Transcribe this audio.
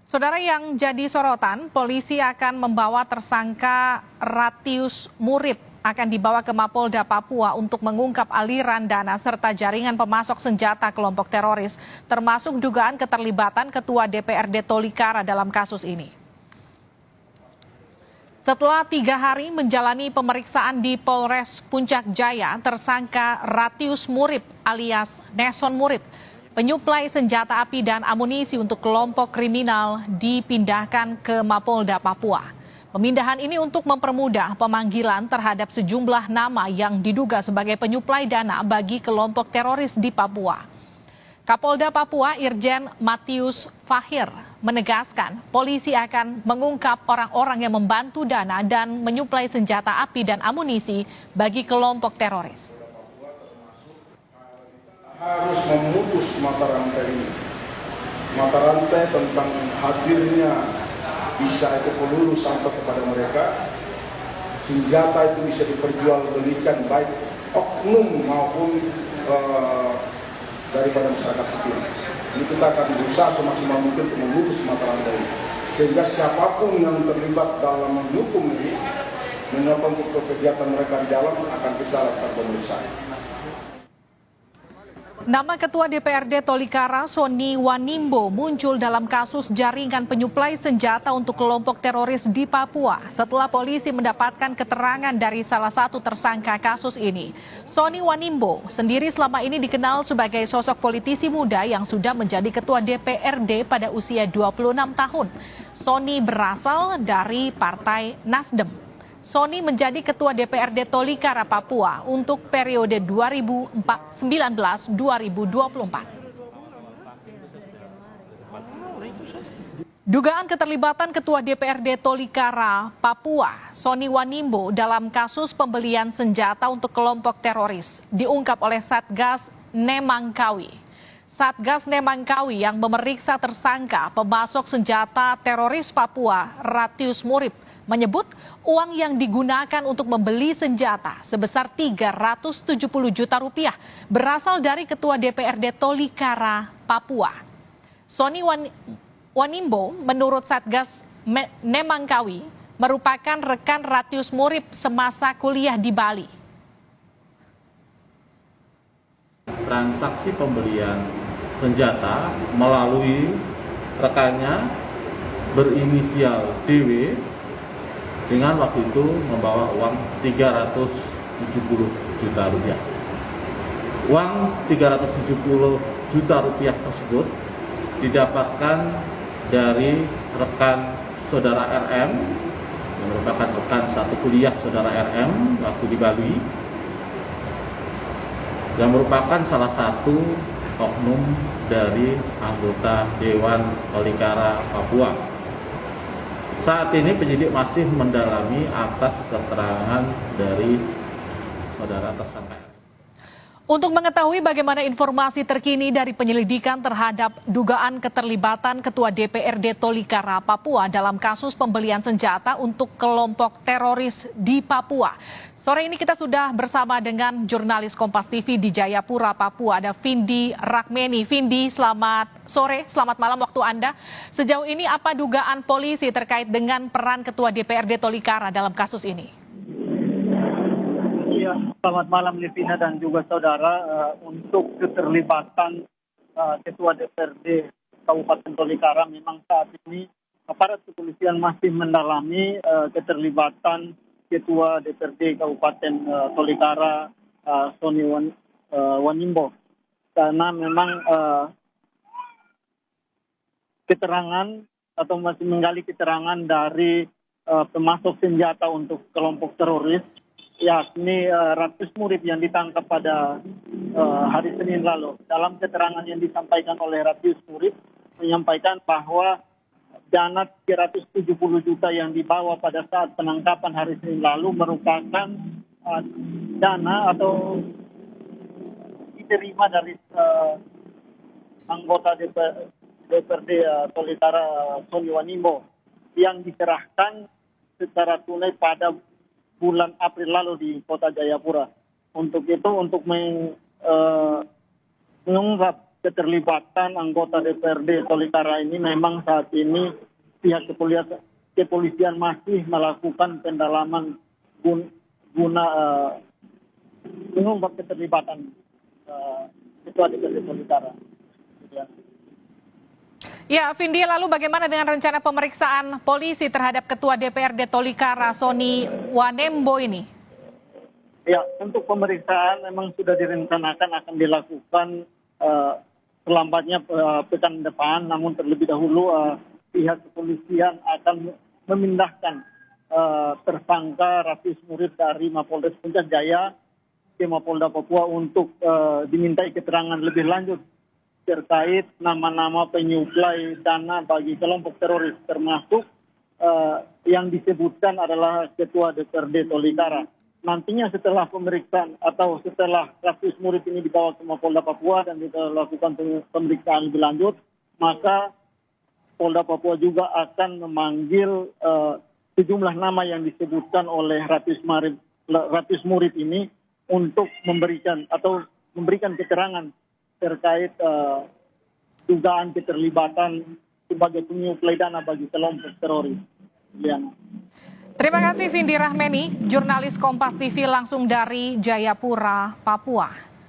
Saudara, yang jadi sorotan, polisi akan membawa tersangka Ratius Murib akan dibawa ke Mapolda Papua untuk mengungkap aliran dana serta jaringan pemasok senjata kelompok teroris, termasuk dugaan keterlibatan Ketua DPRD Tolikara dalam kasus ini. Setelah 3 hari menjalani pemeriksaan di Polres Puncak Jaya, tersangka Ratius Murib alias Neson Murib, penyuplai senjata api dan amunisi untuk kelompok kriminal, dipindahkan ke Mapolda Papua. Pemindahan ini untuk mempermudah pemanggilan terhadap sejumlah nama yang diduga sebagai penyuplai dana bagi kelompok teroris di Papua. Kapolda Papua Irjen Matius Fahir menegaskan polisi akan mengungkap orang-orang yang membantu dana dan menyuplai senjata api dan amunisi bagi kelompok teroris. Harus memutus mata rantai ini. Mata rantai tentang hadirnya bisa itu peluru sampai kepada mereka. Senjata itu bisa diperjualbelikan baik oknum maupun daripada masyarakat sipil. Ini kita akan berusaha semaksimal mungkin untuk memutus mata rantai ini. Sehingga siapapun yang terlibat dalam mendukung ini, menyokong kegiatan mereka di dalam akan kita lakukan pemeriksaan. Nama Ketua DPRD Tolikara, Sony Wanimbo, muncul dalam kasus jaringan penyuplai senjata untuk kelompok teroris di Papua setelah polisi mendapatkan keterangan dari salah satu tersangka kasus ini. Sony Wanimbo sendiri selama ini dikenal sebagai sosok politisi muda yang sudah menjadi Ketua DPRD pada usia 26 tahun. Sony berasal dari Partai Nasdem. Sony menjadi Ketua DPRD Tolikara Papua untuk periode 2019-2024. Dugaan keterlibatan Ketua DPRD Tolikara Papua, Sony Wanimbo, dalam kasus pembelian senjata untuk kelompok teroris diungkap oleh Satgas Nemangkawi. Satgas Nemangkawi yang memeriksa tersangka pemasok senjata teroris Papua, Ratius Murib, menyebut uang yang digunakan untuk membeli senjata sebesar 370 juta rupiah berasal dari Ketua DPRD Tolikara Papua. Sony Wanimbo menurut Satgas Nemangkawi merupakan rekan Ratius Murib semasa kuliah di Bali. Transaksi pembelian senjata melalui rekannya berinisial DW dengan waktu itu membawa uang 370 juta rupiah. Uang 370 juta rupiah tersebut didapatkan dari rekan saudara RM, yang merupakan rekan satu kuliah saudara RM waktu di Bali, yang merupakan salah satu oknum dari anggota Dewan Tolikara Papua. Saat ini penyidik masih mendalami atas keterangan dari saudara tersangka. Untuk mengetahui bagaimana informasi terkini dari penyelidikan terhadap dugaan keterlibatan Ketua DPRD Tolikara Papua dalam kasus pembelian senjata untuk kelompok teroris di Papua. Sore ini kita sudah bersama dengan jurnalis Kompas TV di Jayapura, Papua, ada Vindi Rakmeni. Vindi, selamat sore, selamat malam waktu Anda. Sejauh ini apa dugaan polisi terkait dengan peran Ketua DPRD Tolikara dalam kasus ini? Ya, selamat malam Livina dan juga saudara. Untuk keterlibatan Ketua DPRD Kabupaten Tolikara, memang saat ini aparat kepolisian masih mendalami keterlibatan Ketua DPRD Kabupaten Tolikara, Sony Wanimbo, karena memang keterangan atau masih menggali keterangan dari pemasok senjata untuk kelompok teroris, yakni Ratius Murib yang ditangkap pada hari Senin lalu. Dalam keterangan yang disampaikan oleh Ratius Murib, menyampaikan bahwa dana 370 juta yang dibawa pada saat penangkapan hari Senin lalu merupakan dana atau diterima dari anggota DPRD Tolikara, Sony Wanimbo, yang diserahkan secara tunai pada bulan April lalu di Kota Jayapura. Untuk itu, untuk mengungkap keterlibatan anggota DPRD Tolikara ini memang saat ini pihak kepolisian masih melakukan pendalaman guna mengungkap keterlibatan Ketua DPRD Tolikara. Ya, Vindi, lalu bagaimana dengan rencana pemeriksaan polisi terhadap Ketua DPRD Tolikara, Sony Wanembo ini? Ya, untuk pemeriksaan memang sudah direncanakan akan dilakukan selambatnya pekan depan, namun terlebih dahulu pihak kepolisian akan memindahkan tersangka Rafis Murid dari Mapolres Puncak Jaya ke Mapolda Papua untuk dimintai keterangan lebih lanjut terkait nama-nama penyuplai dana bagi kelompok teroris, termasuk yang disebutkan adalah Ketua DPRD Tolikara. Nantinya setelah pemeriksaan atau setelah Rafis Murid ini dibawa ke Mapolda Papua dan dilakukan pemeriksaan lebih lanjut, maka Polda Papua juga akan memanggil sejumlah nama yang disebutkan oleh Rafis Murid ini untuk memberikan keterangan terkait dugaan keterlibatan sebagai penyuplai dana bagi kelompok teroris. Terima kasih Vindi Rahmeni, jurnalis Kompas TV langsung dari Jayapura, Papua.